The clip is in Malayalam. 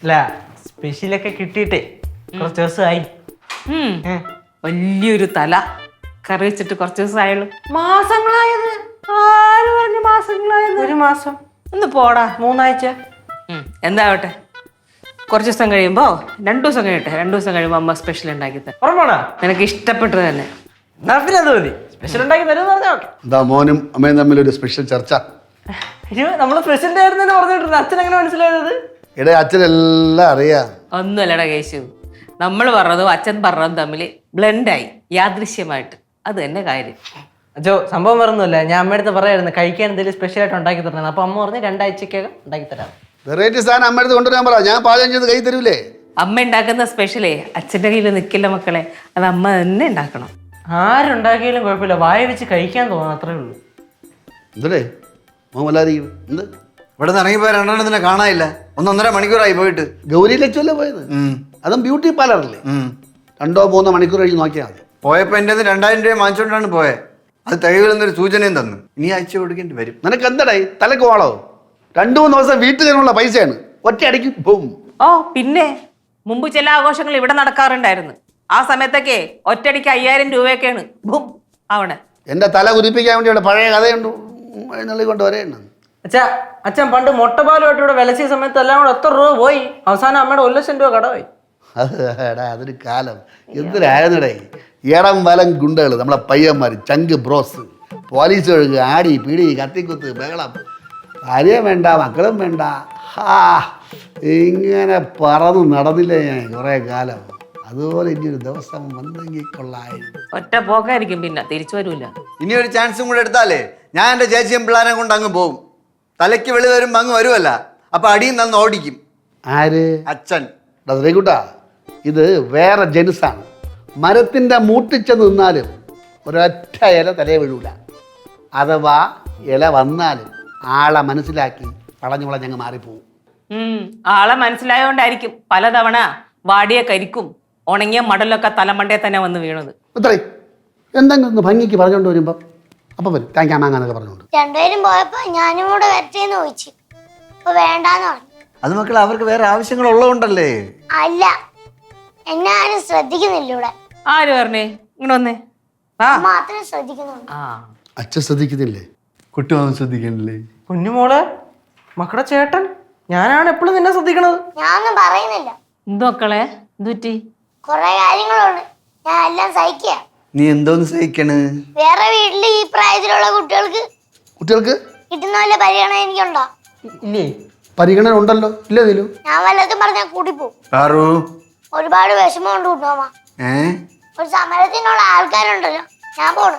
അല്ല സ്പെഷ്യലൊക്കെ കിട്ടിയിട്ടേ കുറച്ച് ദിവസമായി. വലിയൊരു തല കറി വെച്ചിട്ട് കുറച്ച് ദിവസമായുള്ളൂ. മാസങ്ങളായത്? ആര് പറഞ്ഞു മാസങ്ങളായത്? 1 മാസം. ഒന്ന് പോടാ. 3 ആഴ്ച. എന്താവട്ടെ, കുറച്ച് ദിവസം കഴിയുമ്പോ 2 ദിവസം കഴിയട്ടെ, 2 ദിവസം കഴിയുമ്പോ അമ്മ സ്പെഷ്യൽ ഉണ്ടാക്കി തരാം. ഉറപ്പാണോ? നിനക്ക് ഇഷ്ടപ്പെട്ടത് തന്നെ. എന്നാ പിന്നെ അത് മതി. സ്പെഷ്യൽ ഉണ്ടാക്കി തരുമെന്ന് പറഞ്ഞാൽ ഓക്കെ. എന്താ മോനും അമ്മയും തമ്മിലൊരു സ്പെഷ്യൽ ചർച്ച? അയ്യോ, നമ്മള് പ്രസിഡന്റ് ആയിരുന്നു പറഞ്ഞിട്ടുണ്ട്. അച്ഛൻ എങ്ങനെ മനസ്സിലായത്? ഇടേ അച്ഛനെല്ലാം അറിയാം. ഒന്നുമല്ലടാ കേശു, നമ്മൾ പറഞ്ഞതും അച്ഛൻ പറഞ്ഞതും തമ്മിൽ ബ്ലെൻഡായി യാദൃശ്യമായിട്ട്. അത് തന്നെ കാര്യം. അച്ഛോ, സംഭവം പറഞ്ഞൊന്നുമില്ല. ഞാൻ അമ്മയടുത്ത് പറയായിരുന്നു കഴിക്കാൻ എന്തെങ്കിലും സ്പെഷ്യൽ ആയിട്ട് ഉണ്ടാക്കി തരണം. അപ്പൊ അമ്മ പറഞ്ഞ് 2 ആഴ്ചക്കകം ഉണ്ടാക്കി തരാം. വെറൈറ്റി സാധനം അമ്മ അടുത്ത് കൊണ്ടുവരാൻ പറ, ഞാൻ പാചകം ചെയ്ത് കൈ തരൂലേ? അമ്മ ഉണ്ടാക്കുന്ന സ്പെഷ്യലേ അച്ഛൻ്റെ കയ്യിൽ നിൽക്കില്ല മക്കളെ, അത് അമ്മ തന്നെ ഉണ്ടാക്കണം. ആരുണ്ടാക്കിയാലും കുഴപ്പമില്ല, വായ വെച്ച് കഴിക്കാൻ തോന്നുന്നു, അത്രേ ഉള്ളൂ. എന്തേ മോൻ വല്ലാതിരിക്കും? എന്ത് ഇവിടെ നിന്ന് ഇറങ്ങിപ്പോയ 2 എണ്ണത്തിനെ കാണാനില്ല. 1.5 മണിക്കൂറായി പോയിട്ട്. ഗൗരി ലക്ഷ്മല്ലേ പോയത്? അതും ബ്യൂട്ടി പാർലറല്ലേ? 2-3 മണിക്കൂർ കഴിഞ്ഞ് നോക്കിയാൽ മതി. പോയപ്പോ എൻ്റെ 2000 രൂപ വാങ്ങിച്ചോണ്ടാണ് പോയത്. അത് തികവില്ലെന്നൊരു സൂചനയും തന്നു. ഇനി ആഴ്ച കൊടുക്കേണ്ടി വരും. നിനക്ക് എന്താടായി തലക്ക് വാളോ? 2-3 ദിവസം വീട്ടുകാരുള്ള പൈസയാണ്, ഒറ്റ അടിക്ക് പോവും. ഓ പിന്നെ മുമ്പ് ചില ആഘോഷങ്ങൾ ഇവിടെ നടക്കാറുണ്ടായിരുന്നു. ആ സമയത്തൊക്കെ ഒറ്റയടിക്ക് 5000 രൂപയൊക്കെയാണ് ബും അവിടെ. എൻ്റെ തല കുരിപ്പിക്കാൻ വേണ്ടി ഇവിടെ പഴയ കഥയുണ്ട് എഴുന്നള്ളിക്കൊണ്ട് വരെയാണ്. അച്ഛൻ പണ്ട് മുട്ടപ്പാലുമായിട്ട് ഇവിടെ വിലച്ചിയ സമയത്ത് എല്ലാം കൂടെ എത്ര രൂപ പോയി? അവസാനം അമ്മയുടെ 1,00,000 രൂപ കടമായി. എടാ അതൊരു കാലം. എന്തിനായിരുന്നടേ ഇടം വലം ഗുണ്ടകൾ, നമ്മളെ പയ്യന്മാർ, ചങ്ക് ബ്രോസ്, പോലീസ് ഒഴുകുക, ആടി പിടി കത്തിക്കുത്ത് ബഹളം, ഭാര്യ വേണ്ട മക്കളും വേണ്ട. ഇങ്ങനെ പറന്ന് നടന്നില്ലേ ഞാൻ കുറേ കാലം. അതുപോലെ ഇനിയൊരു ദിവസം വന്നെങ്കിൽ കൊള്ളായിരുന്നു. ഒറ്റ പോക്കായിരിക്കും, പിന്നെ തിരിച്ചു വരൂല. ഇനി ഒരു ചാൻസും കൂടെ എടുത്താലേ ഞാൻ എൻ്റെ ചേച്ചിയും പിള്ളേരെ കൊണ്ട് അങ്ങ് പോകും. തലയ്ക്ക് വെളി വരുമ്പോൾ അങ്ങ് വരുമല്ല, അപ്പൊ അടിയും തന്ന് ഓടിക്കും. ആര്? അച്ഛൻ. ശ്രീകുട്ടാ, ഇത് വേറെ ജനുസാണ്. മരത്തിൻ്റെ മൂട്ടിച്ച് നിന്നാലും ഒരൊറ്റ ഇല തലയെ വീഴൂല. അഥവാ ഇല വന്നാലും ആളെ മനസ്സിലാക്കി വളഞ്ഞങ്ങ് മാറിപ്പോവും. ആളെ മനസ്സിലായോണ്ടായിരിക്കും പലതവണ വാടിയ കരിക്കും ഉണങ്ങിയ മടലൊക്കെ തലമണ്ടേ തന്നെ വന്ന് വീണത്. അത്രേ എന്തെങ്കിലും ഒന്ന് ഭംഗിക്ക് പറഞ്ഞുകൊണ്ട് വരുമ്പോൾ അപ്പം വരും താങ്കാമാങ്ങാന്നൊക്കെ പറഞ്ഞുകൊണ്ട്. 2 പേരും പോയപ്പോ ഞാനും കൂടെ വരട്ടേന്ന് ചോദിച്ചു. അപ്പൊ വേണ്ടാന്ന് പറഞ്ഞു. അത് മക്കൾ അവർക്ക് വേറെ ആവശ്യങ്ങൾ ഉള്ളതുകൊണ്ടല്ലേ. അല്ല, എന്നെ ആരും ശ്രദ്ധിക്കുന്നില്ല ഇവിടെ. ആര് പറഞ്ഞേ? ഇങ്ങനെ വന്നേ. മാത്രമേ ശ്രദ്ധിക്കുന്നുള്ളൂ. അച്ഛൻ ശ്രദ്ധിക്കുന്നില്ലേ? കുട്ടി വന്ന് ശ്രദ്ധിക്കണില്ലേ? കുഞ്ഞുമോളെ, മക്കളുടെ ചേട്ടൻ, ഞാനാണ് എപ്പോഴും നിന്നെ ശ്രദ്ധിക്കണത്. ഞാനൊന്നും പറയുന്നില്ല. എന്തു മക്കളെ, എന്തുറ്റി? കുറെ കാര്യങ്ങളുണ്ട്, ഞാൻ എല്ലാം സഹിക്കുക. നീ എന്തോന്ന് സഹിക്കണ്? വേറെ വീട്ടില് ഈ പ്രായത്തിലുള്ള കുട്ടികൾക്ക് കിട്ടുന്ന വല്ല പരിഗണന എനിക്കുണ്ടോ? ഇല്ലേ? പരിഗണന ഉണ്ടല്ലോ. ഇല്ല ഇതിലും ഞാൻ വല്ലതും പറഞ്ഞാൽ കൂടിപ്പോ. ഒരുപാട് വിഷമമുണ്ട് കൂട്ടുമാമ. ഒരു സമരത്തിനുള്ള ആൾക്കാരുണ്ടല്ലോ, ഞാൻ പോണു.